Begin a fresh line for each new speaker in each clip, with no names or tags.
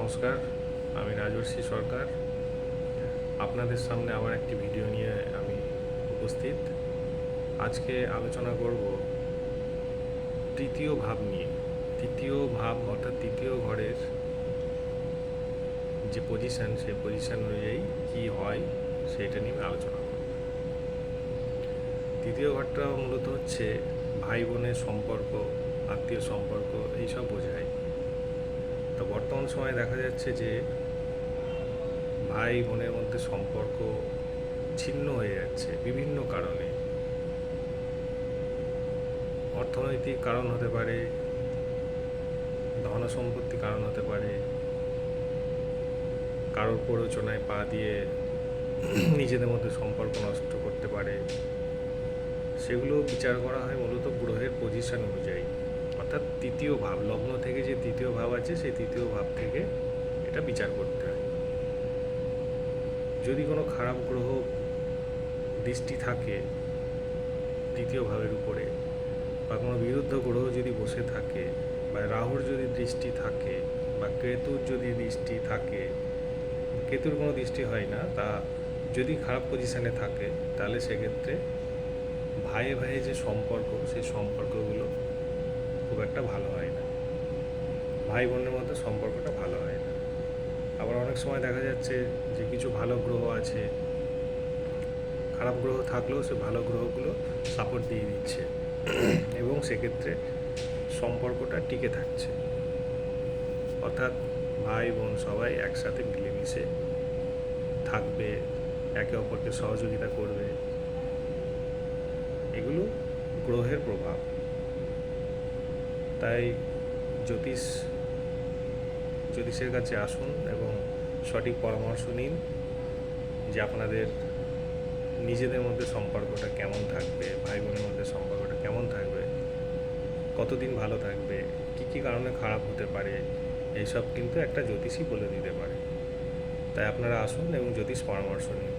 নমস্কার, আমি রাজর্ষি সরকার। আপনাদের সামনে আবার একটি ভিডিও নিয়ে আমি উপস্থিত। আজকে আলোচনা করব তৃতীয় ভাব নিয়ে। তৃতীয় ভাব অর্থাৎ তৃতীয় ঘরের যে পজিশান, সেই পজিশান অনুযায়ী কী হয় সেটা নিয়ে আমি আলোচনা করব। তৃতীয় ঘরটা মূলত হচ্ছে ভাই বোনের সম্পর্ক, আত্মীয় সম্পর্ক, এইসব বোঝায়। তো বর্তমান সময়ে দেখা যাচ্ছে যে ভাই বোনের মধ্যে সম্পর্ক ছিন্ন হয়ে যাচ্ছে বিভিন্ন কারণে। অর্থনৈতিক কারণ হতে পারে, ধন সম্পত্তি কারণ হতে পারে, কারোর প্ররোচনায় পা দিয়ে নিজেদের মধ্যে সম্পর্ক নষ্ট করতে পারে। সেগুলো বিচার করা হয় মূলত গ্রহের পজিশন অনুযায়ী, অর্থাৎ তৃতীয় ভাব, লগ্ন থেকে যে তৃতীয় ভাব আছে সেই তৃতীয় ভাব থেকে এটা বিচার করতে হয়। যদি কোনো খারাপ গ্রহ দৃষ্টি থাকে তৃতীয় ভাবের উপরে, বা কোনো বিরুদ্ধ গ্রহ যদি বসে থাকে, বা রাহুর যদি দৃষ্টি থাকে, বা কেতুর যদি দৃষ্টি থাকে, কেতুর কোনো দৃষ্টি হয় না, তা যদি খারাপ পজিশানে থাকে তাহলে সেক্ষেত্রে ভাইয়ে ভাইয়ে যে সম্পর্ক, সেই সম্পর্কগুলো খুব একটা ভালো হয় না, ভাই বোনের মধ্যে সম্পর্কটা ভালো হয় না। আবার অনেক সময় দেখা যাচ্ছে যে কিছু ভালো গ্রহ আছে, খারাপ গ্রহ থাকলেও সে ভালো গ্রহগুলো সাপোর্ট দিয়ে দিচ্ছে এবং সেক্ষেত্রে সম্পর্কটা টিকে থাকছে। অর্থাৎ ভাই বোন সবাই একসাথে মিলেমিশে থাকবে, একে অপরকে সহযোগিতা করবে। এগুলো গ্রহের প্রভাব। তাই জ্যোতিষের কাছে আসুন এবং সঠিক পরামর্শ নিন যে আপনাদের নিজেদের মধ্যে সম্পর্কটা কেমন থাকবে, ভাই বোনের মধ্যে সম্পর্কটা কেমন থাকবে, কতদিন ভালো থাকবে, কী কী কারণে খারাপ হতে পারে, এইসব কিন্তু একটা জ্যোতিষী বলে দিতে পারে। তাই আপনারা আসুন এবং জ্যোতিষ পরামর্শ নিন।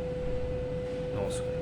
নমস্কার।